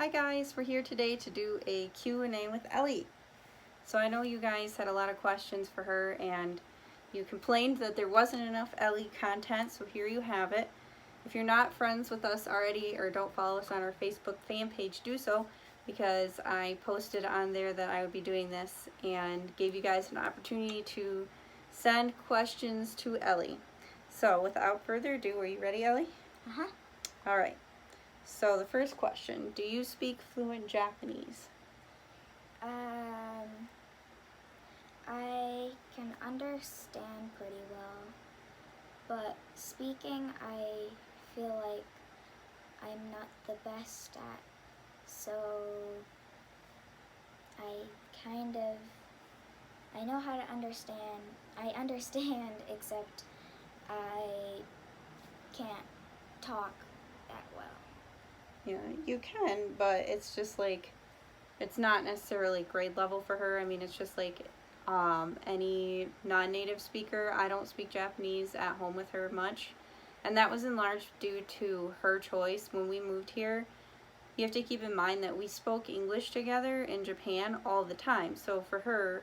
Hi guys, we're here today to do a Q&A with Ellie. So I know you guys had a lot of questions for her and you complained that there wasn't enough Ellie content, so here you have it. If you're not friends with us already or don't follow us on our Facebook fan page, do so, because I posted on there that I would be doing this and gave you guys an opportunity to send questions to Ellie. So without further ado, are you ready, Ellie? Uh-huh. Alright. So the first question, do you speak fluent Japanese? I can understand pretty well, but speaking I feel like I'm not the best at, so I know how to understand. I understand, except I can't talk that well. Yeah, you can, but it's just like, it's not necessarily grade level for her. I mean, it's just like any non-native speaker. I don't speak Japanese at home with her much, and that was in large due to her choice. When we moved here, you have to keep in mind that we spoke English together in Japan all the time. So for her,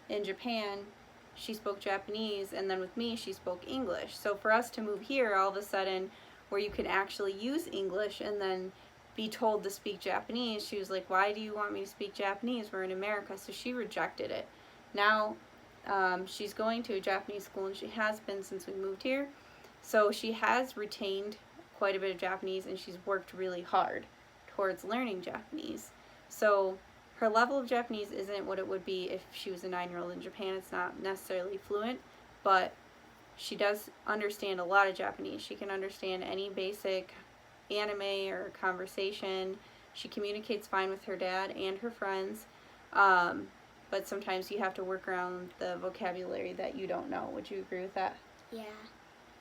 in Japan, she spoke Japanese, and then with me, she spoke English. So for us to move here, all of a sudden, where you can actually use English and then be told to speak Japanese, she was like, why do you want me to speak Japanese? We're in America. So she rejected it. Now she's going to a Japanese school, and she has been since we moved here. So she has retained quite a bit of Japanese, and she's worked really hard towards learning Japanese. So her level of Japanese isn't what it would be if she was a 9-year-old in Japan. It's not necessarily fluent, but she does understand a lot of Japanese. She can understand any basic anime or conversation. She communicates fine with her dad and her friends, but sometimes you have to work around the vocabulary that you don't know. Would you agree with that? Yeah.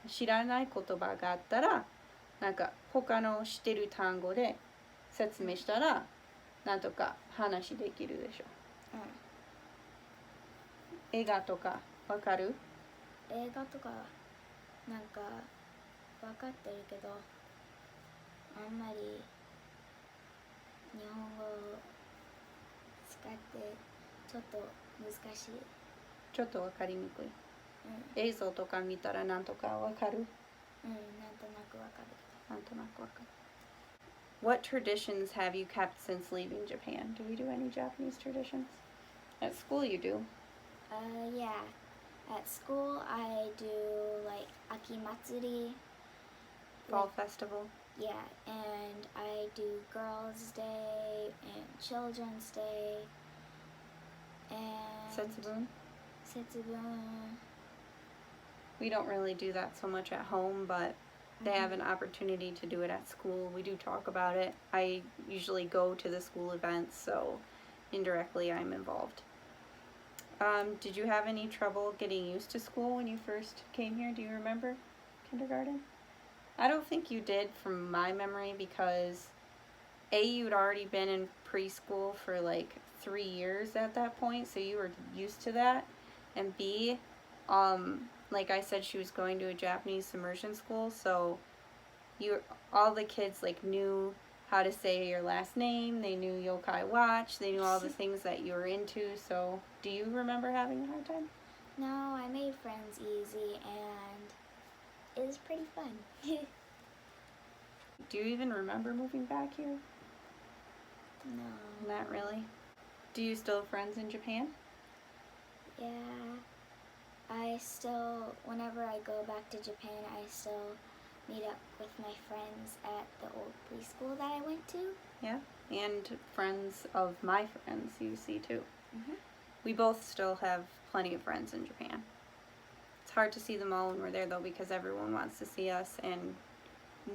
知らない言葉があったら、なんか他の知ってる単語で説明したら、なんとか話できるでしょ。映画とかわかる？映画とかなんか分かってるけど、あんまり日本語を使ってちょっと難しい。ちょっとわかりにくい。映像とか見たらなんとかわかる？なんとなくわかる。なんとなくわかる。What traditions have you kept since leaving Japan? Do we do any Japanese traditions? At school you do. Yeah. At school I do like Akimatsuri. Fall festival. Yeah, and I do Girls' Day and Children's Day and Setsubun. Setsubun. We don't really do that so much at home, but they have an opportunity to do it at school. We do talk about it. I usually go to the school events, so indirectly I'm involved. Did you have any trouble getting used to school when you first came here? Do you remember kindergarten? I don't think you did from my memory, because A, you'd already been in preschool for like 3 years at that point, so you were used to that. And B, like I said, she was going to a Japanese immersion school, so all the kids like knew how to say your last name, they knew Yokai Watch, they knew all the things that you were into. So do you remember having a hard time? No, I made friends easy and it was pretty fun. Do you even remember moving back here? No. Not really. Do you still have friends in Japan? Yeah. Whenever I go back to Japan, I still meet up with my friends at the old preschool that I went to. Yeah, and friends of my friends you see too. Mm-hmm. We both still have plenty of friends in Japan. It's hard to see them all when we're there though, because everyone wants to see us, and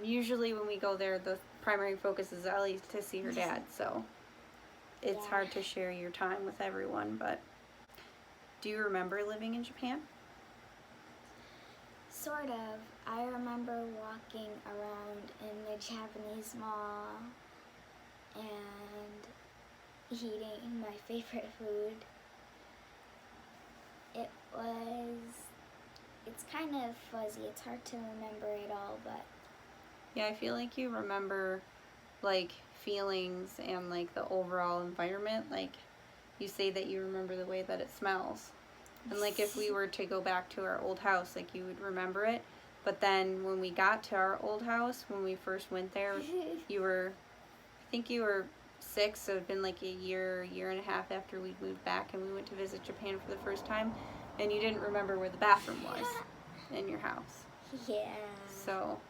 usually when we go there the primary focus is Ellie to see her dad, so it's hard to share your time with everyone. But do you remember living in Japan? Sort of. I remember walking around in the Japanese mall and eating my favorite food. It's kind of fuzzy. It's hard to remember it all, but yeah, I feel like you remember like feelings and like the overall environment. Like you say that you remember the way that it smells. And like if we were to go back to our old house, like you would remember it. But then when we got to our old house, when we first went there, I think you were 6, so it had been like a year and a half after we moved back and we went to visit Japan for the first time. And you didn't remember where the bathroom was in your house. Yeah. So,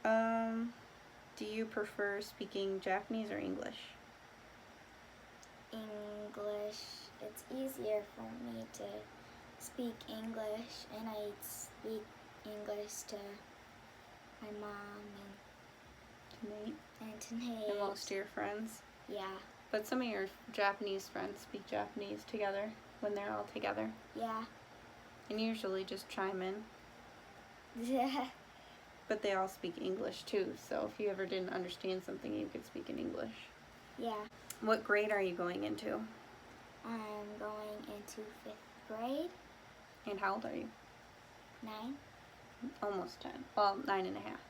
do you prefer speaking Japanese or English? English. It's easier for me to speak English, and I speak English to my mom Nate? and to Nate. And most of your friends? Yeah. But some of your Japanese friends speak Japanese together when they're all together. Yeah. And you usually just chime in. Yeah. But they all speak English too, so if you ever didn't understand something, you could speak in English. Yeah. What grade are you going into? I'm going into 5th grade. And how old are you? 9. Almost 10. Well, 9 and a half.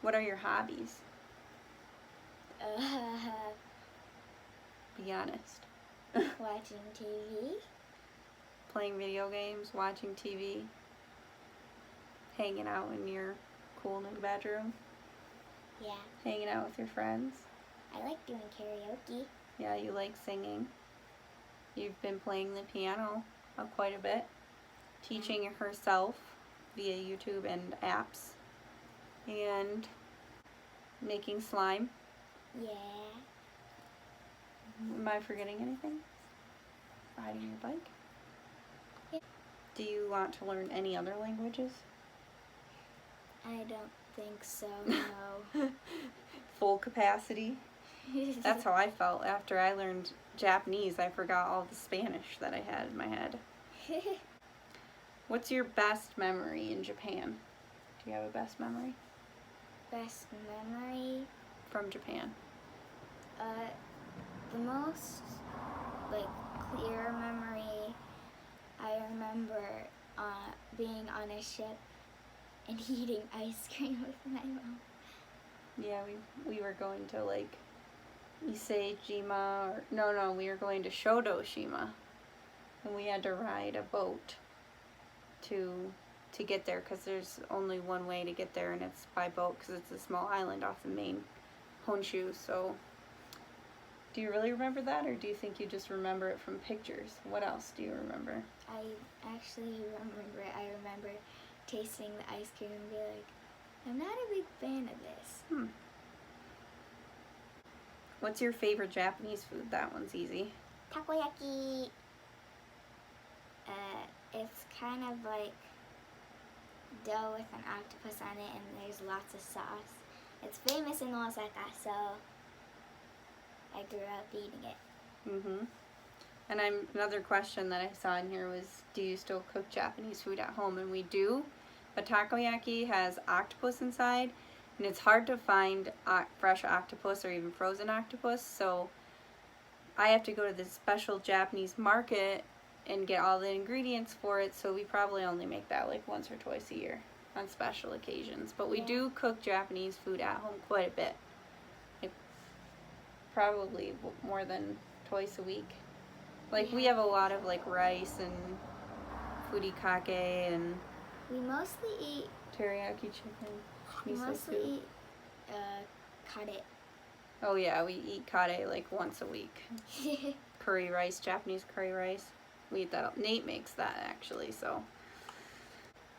What are your hobbies? Be honest. Watching TV. Playing video games, watching TV, hanging out in your cool new bedroom, Yeah. hanging out with your friends. I like doing karaoke. Yeah, you like singing. You've been playing the piano quite a bit, teaching herself via YouTube and apps, and making slime. Yeah. Am I forgetting anything? Riding your bike? Yeah. Do you want to learn any other languages? I don't think so, no. Full capacity? That's how I felt after I learned Japanese. I forgot all the Spanish that I had in my head. What's your best memory in Japan? Do you have a best memory Best memory? from Japan? The most, clear memory, I remember being on a ship and eating ice cream with my mom. Yeah, we were going to Isejima, or no, we were going to Shodoshima, and we had to ride a boat to get there because there's only one way to get there, and it's by boat because it's a small island off the main Honshu. So, do you really remember that, or do you think you just remember it from pictures? What else do you remember? I actually remember it. I remember tasting the ice cream and be like, I'm not a big fan of this. What's your favorite Japanese food? That one's easy. Takoyaki. It's kind of like dough with an octopus on it, and there's lots of sauce. It's famous in Osaka, so I grew up eating it. And another question that I saw in here was, do you still cook Japanese food at home? And we do, but takoyaki has octopus inside, and it's hard to find fresh octopus or even frozen octopus, so I have to go to this special Japanese market and get all the ingredients for it, so we probably only make that like once or twice a year on special occasions. But we do cook Japanese food at home quite a bit. Like, probably more than twice a week. Like, we have a lot of like rice and furikake and We mostly eat teriyaki chicken, We miso mostly soup. eat kare. Oh yeah, we eat kare like once a week. Curry rice, Japanese curry rice. We eat that. Nate makes that actually, so.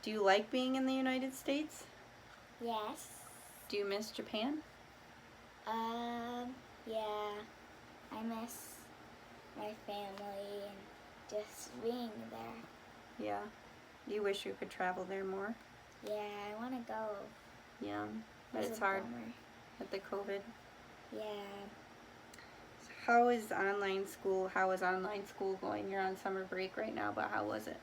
Do you like being in the United States? Yes. Do you miss Japan? Yeah. I miss my family and just being there. Yeah. You wish you could travel there more? Yeah, I want to go. Yeah. But It's it's a hard bummer. with the COVID. Yeah. How is online school? How is online school going? You're on summer break right now, but how was it?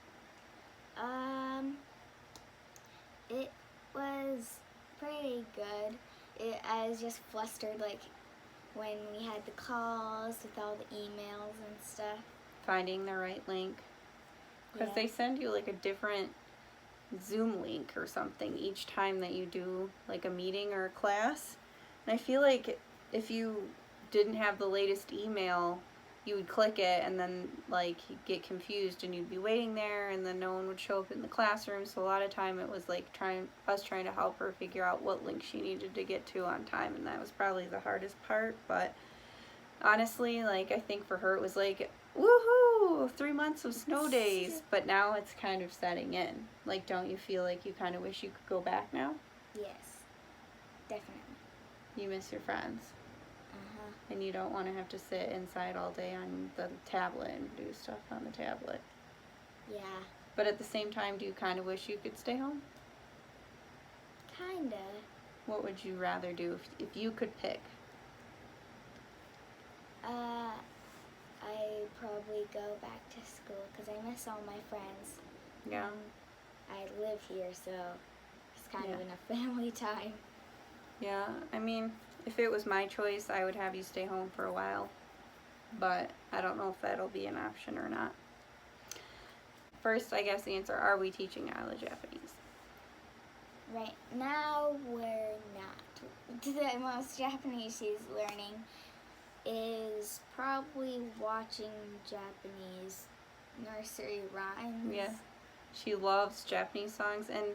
It was pretty good. I was just flustered, when we had the calls with all the emails and stuff. Finding the right link. Because Yeah. they send you like a different Zoom link or something each time that you do like a meeting or a class. And I feel like if you didn't have the latest email, you would click it and then like you'd get confused and you'd be waiting there and then no one would show up in the classroom. So a lot of time it was like trying to help her figure out what link she needed to get to on time, and that was probably the hardest part. But honestly, like I think for her it was like, woohoo, 3 months of snow days. But now it's kind of setting in. Like, don't you feel like you kind of wish you could go back now? Yes, definitely. You miss your friends. And you don't want to have to sit inside all day on the tablet and do stuff on the tablet. Yeah. But at the same time, do you kind of wish you could stay home? Kinda. What would you rather do if you could pick? I'd probably go back to school because I miss all my friends. Yeah. I live here, so it's kind of Yeah. enough family time. Yeah, I mean, if it was my choice, I would have you stay home for a while. But I don't know if that'll be an option or not. First, I guess, answer, are we teaching Isla Japanese? Right now, we're not. The most Japanese she's learning is probably watching Japanese nursery rhymes. Yeah. She loves Japanese songs, and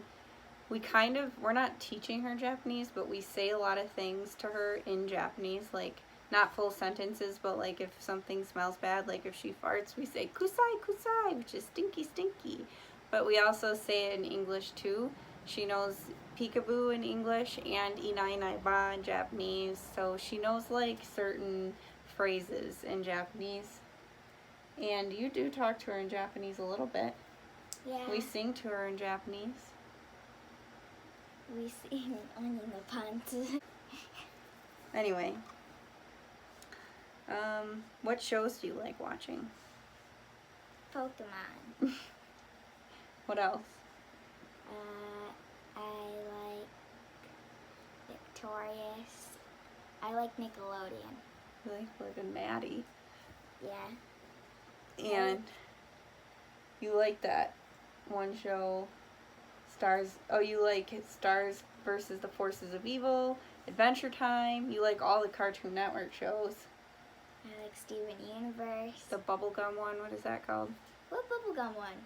we're not teaching her Japanese, but we say a lot of things to her in Japanese, like not full sentences, but like if something smells bad, like if she farts, we say kusai kusai, which is stinky stinky. But we also say it in English too. She knows peekaboo in English and inai inai ba in Japanese, so she knows like certain phrases in Japanese. And you do talk to her in Japanese a little bit. Yeah. We sing to her in Japanese. We sing Oni no Pants. Anyway, what shows do you like watching? Pokemon. What else? I like Victorious. I like Nickelodeon. You like a Maddie. Yeah. And you like that one show, Stars. Oh, you like Stars versus the Forces of Evil, Adventure Time. You like all the Cartoon Network shows. I like Steven Universe. The bubblegum one, what is that called? What bubblegum one?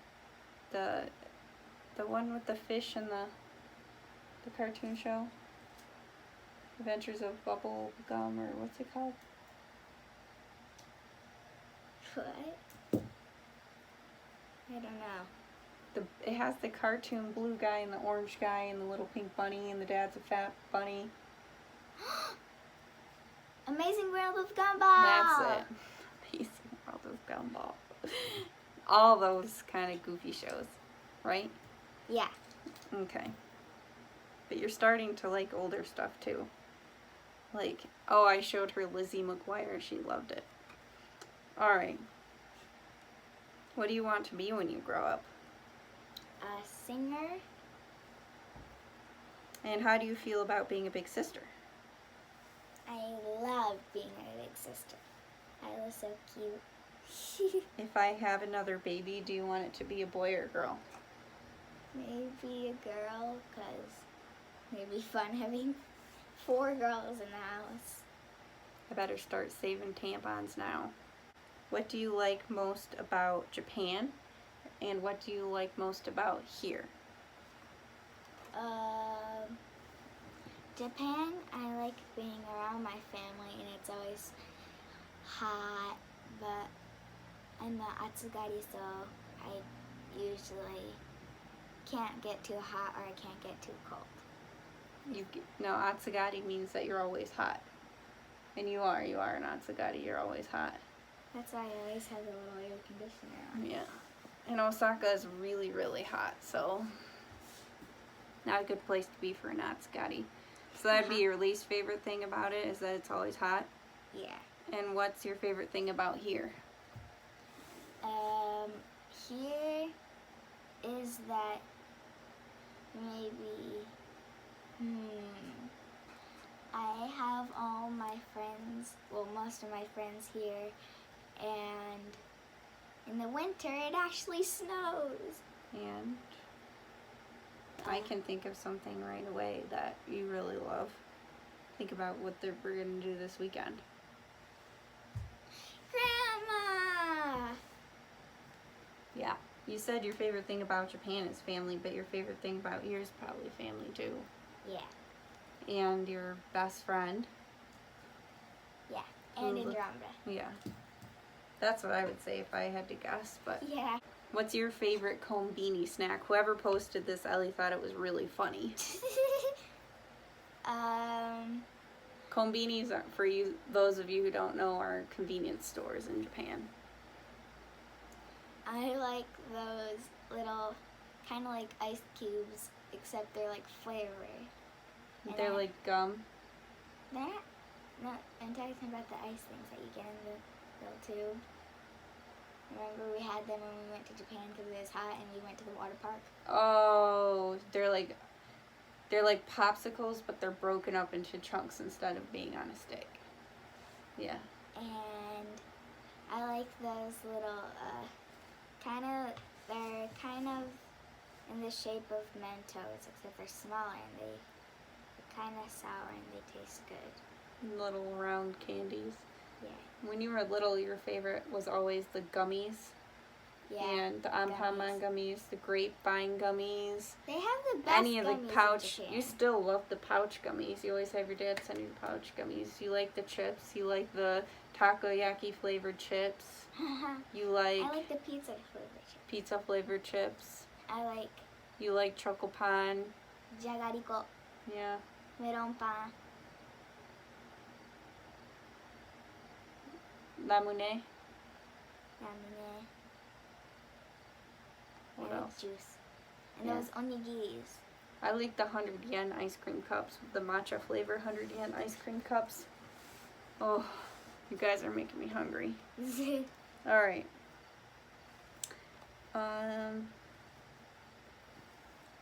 The one with the fish and the cartoon show. Adventures of Bubblegum, or what's it called? What? I don't know. It has the cartoon blue guy and the orange guy and the little pink bunny, and the dad's a fat bunny. Amazing World of Gumball! That's it. Amazing World of Gumball. All those kind of goofy shows, right? Yeah. Okay. But you're starting to like older stuff too. Like, oh, I showed her Lizzie McGuire. She loved it. Alright. What do you want to be when you grow up? A singer. And how do you feel about being a big sister? I love being a big sister. I was so cute. If I have another baby, do you want it to be a boy or a girl? Maybe a girl, because it'd be fun having 4 girls in the house. I better start saving tampons now. What do you like most about Japan? And what do you like most about here? Japan, I like being around my family, and it's always hot, but I'm not Atsugari, so I usually can't get too hot or I can't get too cold. No, Atsugari means that you're always hot. And you are an Atsugari, you're always hot. That's why I always have a little air conditioner on. Yeah. And Osaka is really, really hot, so not a good place to be for an Atsugari. So that'd be your least favorite thing about it, is that it's always hot? Yeah. And what's your favorite thing about here? Here is that maybe, I have all my friends, well, most of my friends here, and in the winter it actually snows. And I can think of something right away that you really love. Think about what we're going to do this weekend. Grandma! Yeah. You said your favorite thing about Japan is family, but your favorite thing about here is probably family too. Yeah. And your best friend. Yeah. And Who- Andromeda. Yeah. That's what I would say if I had to guess, but Yeah. what's your favorite Combini snack? Whoever posted this, Ellie thought it was really funny. Combinis are, for you, those of you who don't know, are convenience stores in Japan. I like those little, kind of like ice cubes, except they're like flavored. And They're like gum. That? No, I'm talking about the ice things that you get in the little tube. Remember we had them when we went to Japan because it was hot and we went to the water park? Oh, they're like popsicles, but they're broken up into chunks instead of being on a stick. Yeah. And I like those little, they're kind of in the shape of Mentos, except they're smaller and they're kind of sour and they taste good. Little round candies. Yeah. When you were little, your favorite was always the gummies. Yeah. And the Anpanman gummies, the grapevine gummies. They have the best Any of the gummies pouch. in Japan. You still love the pouch gummies. You always have your dad send you the pouch gummies. You like the chips. You like the takoyaki flavored chips. You like, I like the pizza flavored chips. pizza flavored chips. I like You like chocopan. jagariko, Yeah. melon pan. Lamune. Ramen. What I like else? juice. And Yeah. those onigiris. I like the 100 yen ice cream cups, the matcha flavor 100 yen ice cream cups. Oh, you guys are making me hungry. All right.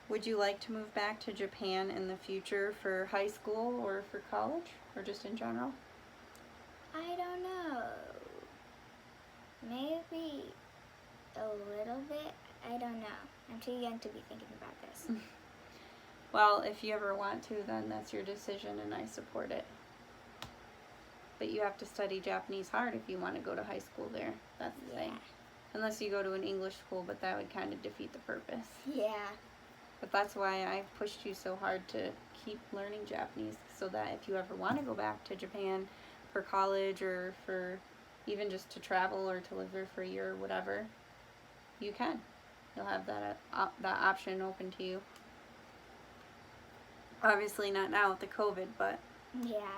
Would you like to move back to Japan in the future for high school or for college or just in general? I don't know. Maybe a little bit. I don't know. I'm too young to be thinking about this. Well, if you ever want to, then that's your decision and I support it. But you have to study Japanese hard if you want to go to high school there. That's the thing. Unless you go to an English school, but that would kind of defeat the purpose. Yeah. But that's why I've pushed you so hard to keep learning Japanese, so that if you ever want to go back to Japan for college or for even just to travel or to live there for a year or whatever, you can. You'll have that option open to you. Obviously not now with the COVID, but Yeah.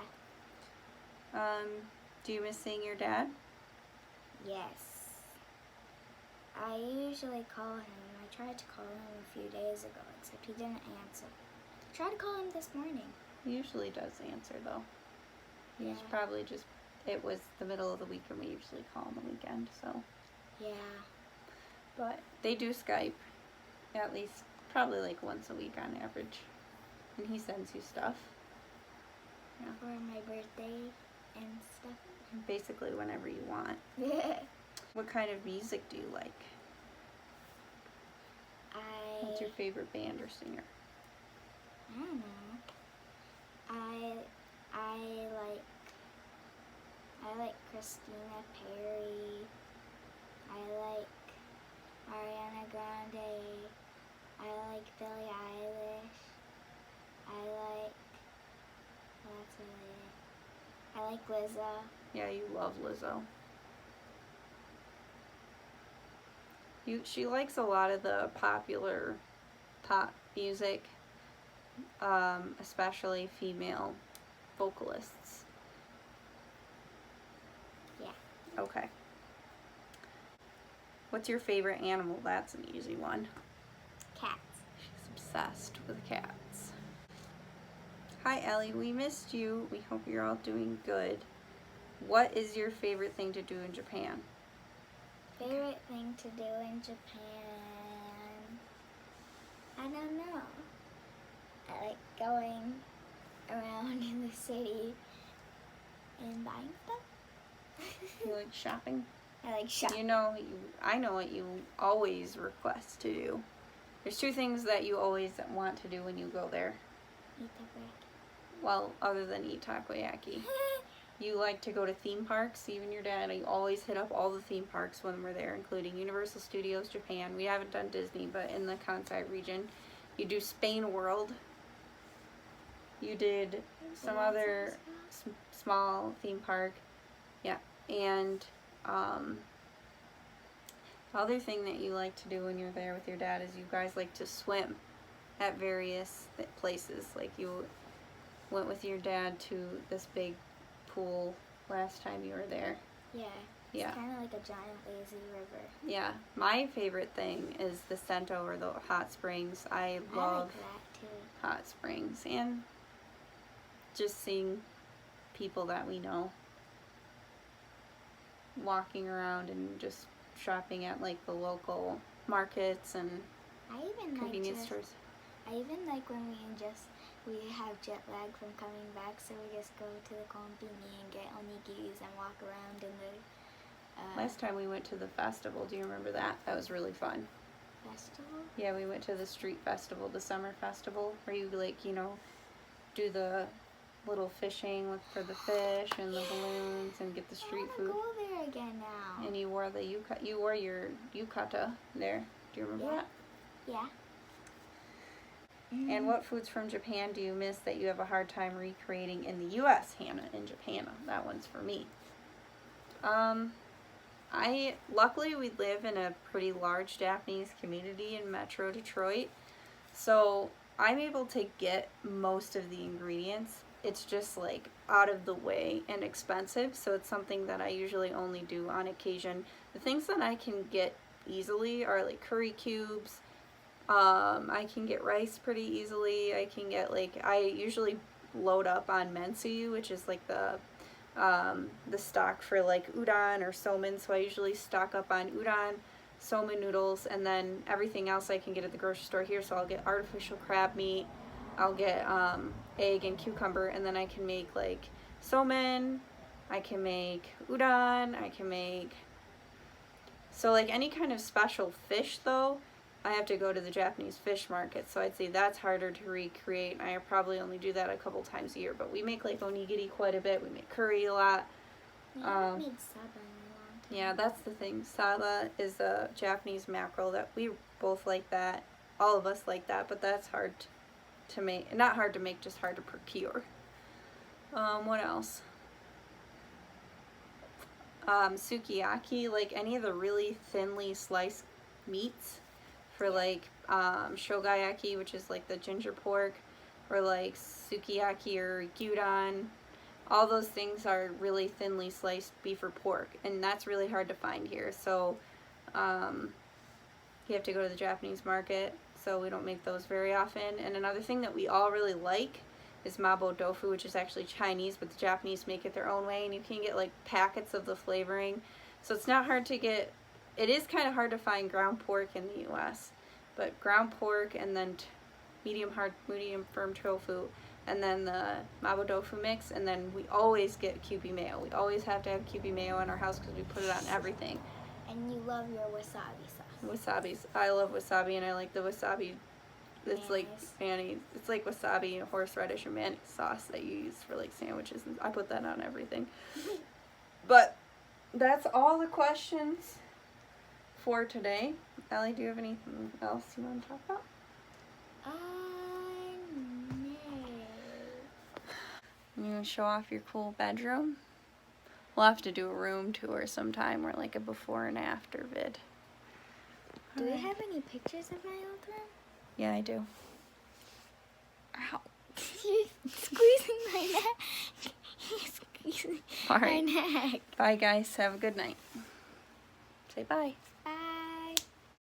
do you miss seeing your dad? Yes. I usually call him. I tried to call him a few days ago, except he didn't answer. I tried to call him this morning. He usually does answer though. He's Yeah. probably just, it was the middle of the week and we usually call on the weekend, so. Yeah. But they do Skype, at least probably like once a week on average. And he sends you stuff. Yeah. For my birthday and stuff. Basically whenever you want. What kind of music do you like? What's your favorite band or singer? I don't know. I like Christina Perry. I like Ariana Grande. I like Billie Eilish. That's really it. I like Lizzo. Yeah, you love Lizzo. She likes a lot of the popular pop music, especially female vocalists. Yeah. Okay. What's your favorite animal? That's an easy one. Cats. She's obsessed with cats. Hi Ellie, we missed you. We hope you're all doing good. What is your favorite thing to do in Japan? Favorite thing to do in Japan? I don't know. I like going around in the city and buying stuff. You like shopping? I like shopping. I know what you always request to do There's two things that you always want to do when you go there. Eat takoyaki. Well, other than eat takoyaki. You like to go to theme parks. You and your dad, you always hit up all the theme parks when we're there, including Universal Studios Japan. We haven't done Disney, but in the Kansai region. You do Spain World. You did some other small theme park. Yeah. And the other thing that you like to do when you're there with your dad is you guys like to swim at various places. Like you went with your dad to this big pool last time you were there. Yeah. Yeah. It's kind of like a giant lazy river. Yeah. My favorite thing is the Sento or the hot springs. I love that too. hot springs and just seeing people that we know walking around and just shopping at like the local markets and convenience stores. I even like when we have jet lag from coming back, so we just go to the Combini and get onigiris and walk around in the Last time we went to the festival, do you remember that? That was really fun. festival. Yeah, we went to the street festival, the summer festival, where you like, do the little fishing for the fish and the balloons and get the street food. I want to go there again now. And you wore your yukata there. Do you remember that? Yeah. And what foods from Japan do you miss that you have a hard time recreating in the U.S., Hannah, in Japan? That one's for me. Luckily we live in a pretty large Japanese community in Metro Detroit, so I'm able to get most of the ingredients. It's just like out of the way and expensive, so it's something that I usually only do on occasion. The things that I can get easily are like curry cubes. I can get rice pretty easily. I can get I usually load up on mensuyu, which is like the stock for like udon or somen. So I usually stock up on udon, somen noodles, and then everything else I can get at the grocery store here. So I'll get artificial crab meat. I'll get egg and cucumber, and then I can make like somen. I can make udon. I can make like any kind of special fish though. I have to go to the Japanese fish market, so I'd say that's harder to recreate. I probably only do that a couple times a year, but we make like onigiri quite a bit. We make curry a lot. We haven't made saba in a long time. Yeah, that's the thing. Saba is a Japanese mackerel that we both like that. All of us like that, but that's hard to make. Not hard to make, just hard to procure. What else? Sukiyaki, like any of the really thinly sliced meats. For like shogayaki, which is like the ginger pork, or like sukiyaki or gyudon. All those things are really thinly sliced beef or pork, and that's really hard to find here. So you have to go to the Japanese market, so we don't make those very often. And another thing that we all really like is mabo tofu, which is actually Chinese, but the Japanese make it their own way, and you can get like packets of the flavoring. So it's not hard to get. It is kind of hard to find ground pork in the U.S., but ground pork and then medium firm tofu, and then the mabo tofu mix, and then we always get Kewpie mayo. We always have to have Kewpie mayo in our house because we put it on everything. And you love your wasabi sauce. Wasabis. I love wasabi, and I like the wasabi. It's like mayonnaise. It's like wasabi, horseradish, or mayonnaise sauce that you use for like sandwiches. And I put that on everything. But that's all the questions for today. Ellie, do you have anything else you want to talk about? No. You want to show off your cool bedroom? We'll have to do a room tour sometime, or like a before and after vid. Do we have any pictures of my old room? Yeah, I do. Ow. You're squeezing my neck. You're squeezing All right. my neck. Bye, guys. Have a good night. Say bye.